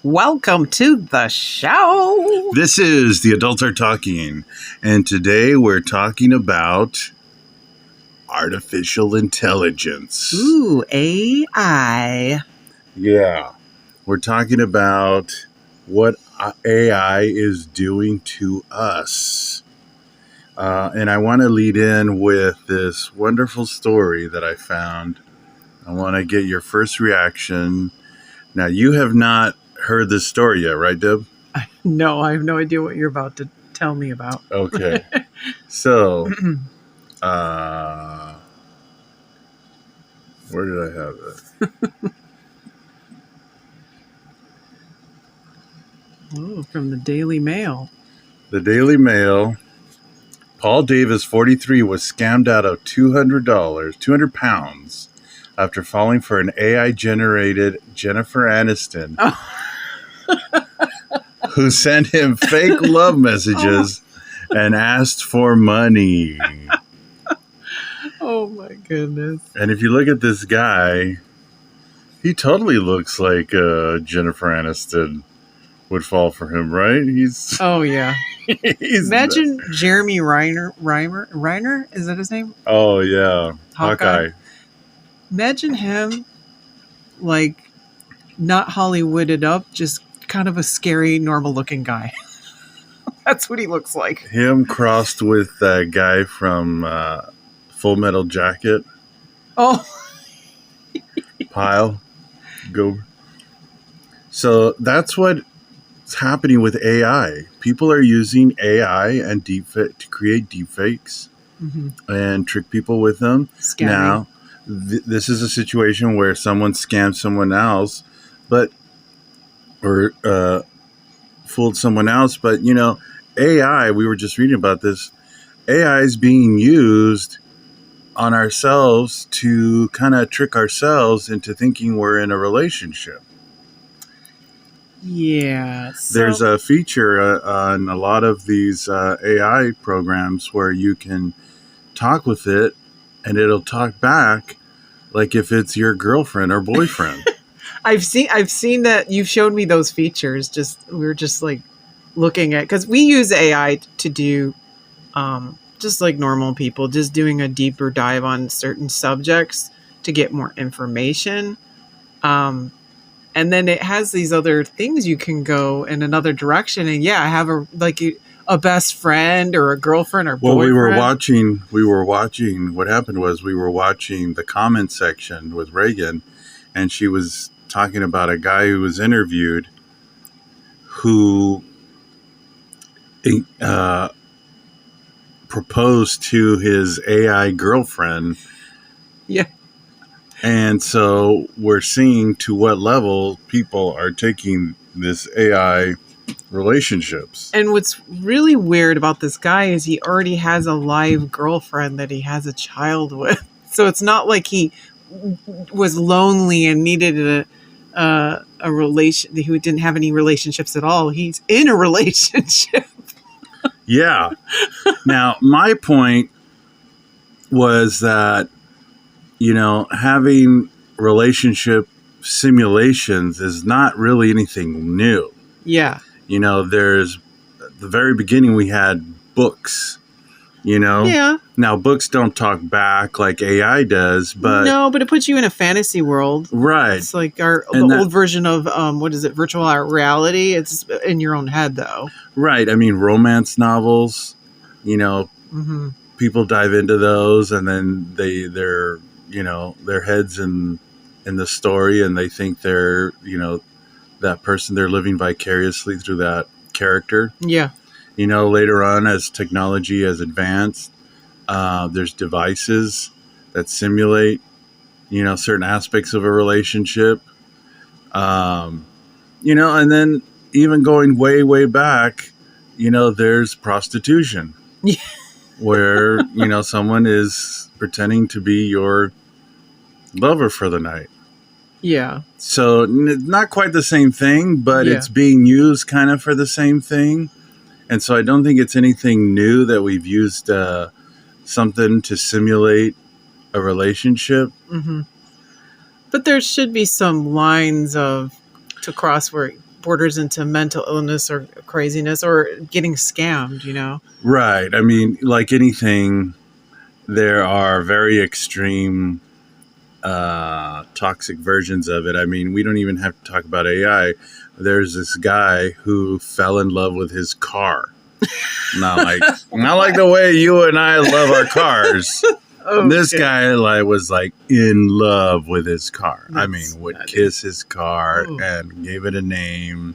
Welcome to the show. This is The Adults Are Talking, and today we're talking about artificial intelligence. Ooh, AI. Yeah, we're talking about what AI is doing to us. And I want to lead in with this wonderful story that I found. I want to get your first reaction. Now, you have not heard this story yet, right, Deb? No, I have no idea what you're about to tell me about. Okay. So, where did I have it? Oh, from the Daily Mail. The Daily Mail. Paul Davis, 43, was scammed out of £200 after falling for an AI-generated Jennifer Aniston, who sent him fake love messages and asked for money. Oh my goodness. And if you look at this guy, he totally looks like Jennifer Aniston would fall for him, right? Oh yeah. He's Imagine Jeremy Reiner? Is that his name? Oh yeah, Hawkeye. Imagine him, like, not Hollywooded up, just kind of a scary, normal-looking guy. That's what he looks like. Him crossed with that guy from Full Metal Jacket. Oh, Pyle. Go. So that's what's happening with AI. People are using AI and deepfake to create deepfakes and trick people with them. scamming. Now, this is a situation where someone scammed someone else, or fooled someone else. But, AI, we were just reading about this, AI is being used on ourselves to kind of trick ourselves into thinking we're in a relationship. Yeah. There's a feature on a lot of these AI programs where you can talk with it and it'll talk back like if it's your girlfriend or boyfriend. I've seen that. You've showed me those features. We were just like looking at, because we use AI to do just like normal people, just doing a deeper dive on certain subjects to get more information. And then it has these other things you can go in another direction. And yeah, I have a best friend or a girlfriend or boyfriend. Well, we were watching, what happened was we were watching the comment section with Reagan, and she was talking about a guy who was interviewed who proposed to his AI girlfriend. Yeah. And so we're seeing to what level people are taking this AI relationships. And what's really weird about this guy is he already has a live girlfriend that he has a child with. So it's not like he was lonely and needed a relation, who didn't have any relationships at all. He's in a relationship. Yeah. Now, my point was that, having relationship simulations is not really anything new. Yeah. There's at the very beginning we had books, Yeah. Now books don't talk back like AI does, but No, but it puts you in a fantasy world. right. It's like the old version of what is it, virtual reality? It's in your own head though. Right. I mean, romance novels, people dive into those and then they're their heads in the story, and they think they're, that person, they're living vicariously through that character. Yeah. Later on, as technology has advanced, there's devices that simulate, certain aspects of a relationship. And then even going way, way back, there's prostitution. Yeah. Where, someone is pretending to be your lover for the night. Yeah. So not quite the same thing, but it's being used kind of for the same thing. And so I don't think it's anything new that we've used something to simulate a relationship. But there should be some lines to cross where borders into mental illness or craziness or getting scammed, you know? Right. I mean, like anything, there are very extreme toxic versions of it. I mean, we don't even have to talk about AI. There's this guy who fell in love with his car. Not like the way you and I love our cars. Okay. This guy was in love with his car. I mean, That's would nutty. kiss his car Ooh. and gave it a name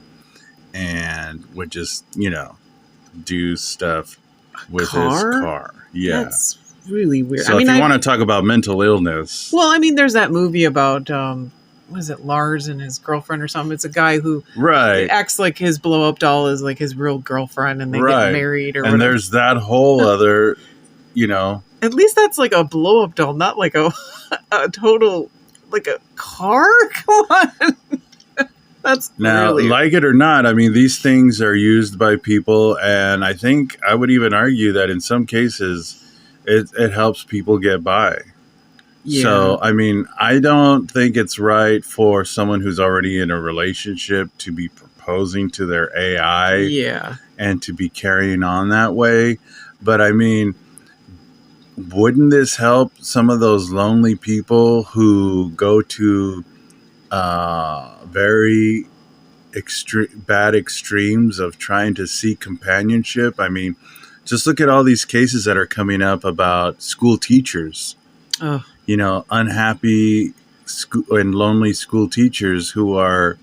and would just, do stuff with his Car? car. Yeah. That's really weird. So if you want to talk about mental illness, well, I mean, there's that movie about what is it, Lars and his girlfriend or something. It's a guy who right. acts like his blow up doll is like his real girlfriend, and they Right. get married or And whatever. there's that whole other, At least that's like a blow up doll, not like a total like a car. Come on, that's now, really like it or not, I mean, these things are used by people, and I think I would even argue that in some cases, it helps people get by. yeah. So, I mean, I don't think it's right for someone who's already in a relationship to be proposing to their AI yeah. and to be carrying on that way. But I mean, wouldn't this help some of those lonely people who go to very bad extremes of trying to seek companionship? I mean, just look at all these cases that are coming up about school teachers, Oh, unhappy and lonely school teachers who are,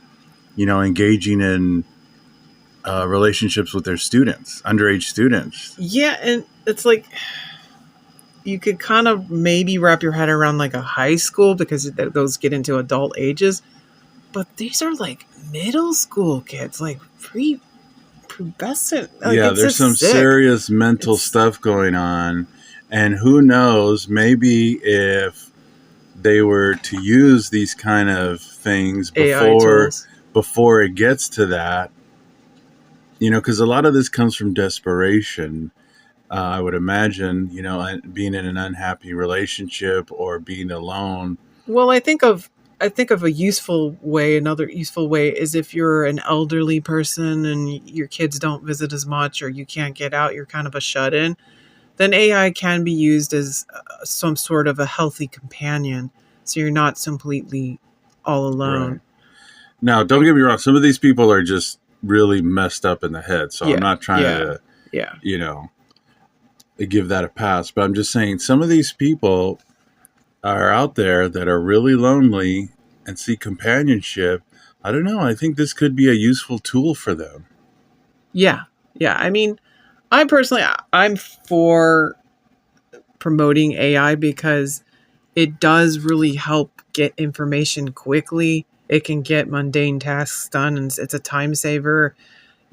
engaging in relationships with their students, underage students. yeah, and it's like you could kind of maybe wrap your head around like a high school because those get into adult ages, but these are like middle school kids, like prepubescent. Like, Yeah, it's there's just some sick. serious mental It's- stuff going on. And who knows, maybe if they were to use these kind of things AI tools. before it gets to that, because a lot of this comes from desperation. I would imagine, being in an unhappy relationship or being alone. Well, I think of a useful way. Another useful way is if you're an elderly person and your kids don't visit as much, or you can't get out, you're kind of a shut-in. Then AI can be used as some sort of a healthy companion, so you're not completely all alone. Right. Now, don't get me wrong. Some of these people are just really messed up in the head. So Yeah, I'm not trying to, Yeah. give that a pass. But I'm just saying some of these people are out there that are really lonely and seek companionship. I don't know. I think this could be a useful tool for them. Yeah. I mean, I'm for promoting AI because it does really help get information quickly. It can get mundane tasks done, and it's a time saver.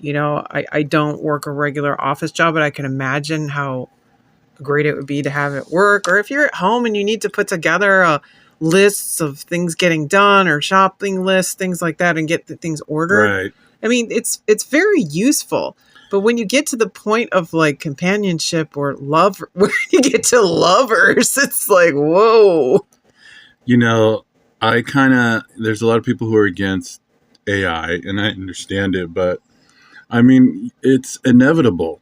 I don't work a regular office job, but I can imagine how great it would be to have at work, or if you're at home and you need to put together lists of things getting done or shopping lists, things like that, and get the things ordered. Right. I mean, it's very useful. But when you get to the point of like companionship or love, when you get to lovers, it's like, whoa. There's a lot of people who are against AI, and I understand it, but I mean, it's inevitable.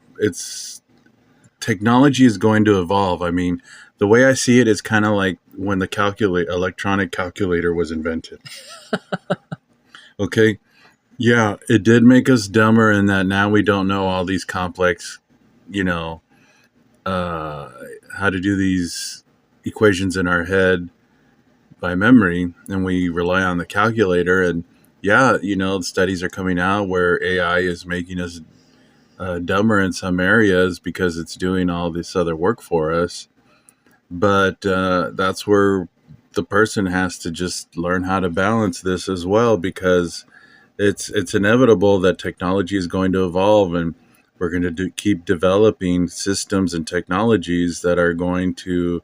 Technology is going to evolve. I mean, the way I see it is kind of like when the electronic calculator was invented. Okay. Yeah, it did make us dumber in that now we don't know all these complex, how to do these equations in our head by memory, and we rely on the calculator. And yeah, studies are coming out where AI is making us dumber in some areas because it's doing all this other work for us. But that's where the person has to just learn how to balance this as well, because it's inevitable that technology is going to evolve, and we're going to keep developing systems and technologies that are going to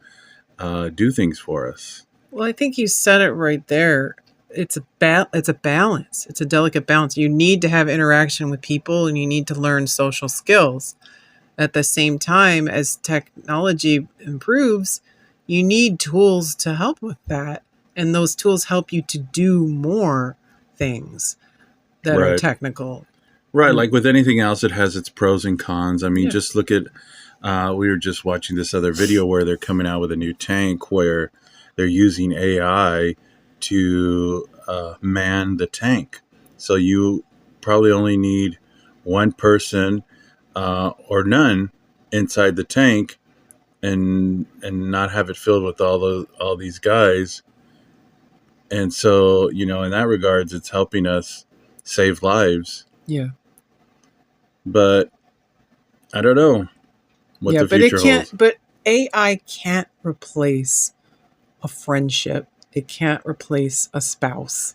do things for us. Well, I think you said it right there. It's a balance. It's a delicate balance. You need to have interaction with people, and you need to learn social skills. At the same time, as technology improves, you need tools to help with that. And those tools help you to do more things that are Right. technical. Right. Like with anything else, it has its pros and cons. I mean, Yeah. just look at, we were just watching this other video where they're coming out with a new tank where they're using AI to man the tank. So you probably only need one person or none inside the tank, and not have it filled with all these guys. And so, in that regards, it's helping us save lives. Yeah. But I don't know what Yeah, the but it future can't. holds. But AI can't replace a friendship. It can't replace a spouse.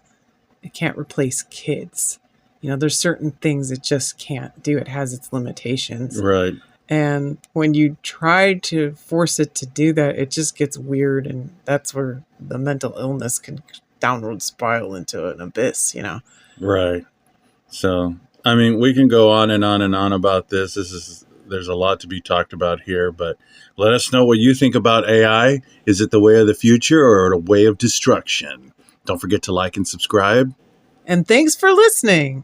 It can't replace kids. There's certain things it just can't do. It has its limitations. Right. And when you try to force it to do that, it just gets weird. And that's where the mental illness can downward spiral into an abyss, Right. So, I mean, we can go on and on and on about this. There's a lot to be talked about here, but let us know what you think about AI. Is it the way of the future or a way of destruction? Don't forget to like and subscribe. And thanks for listening.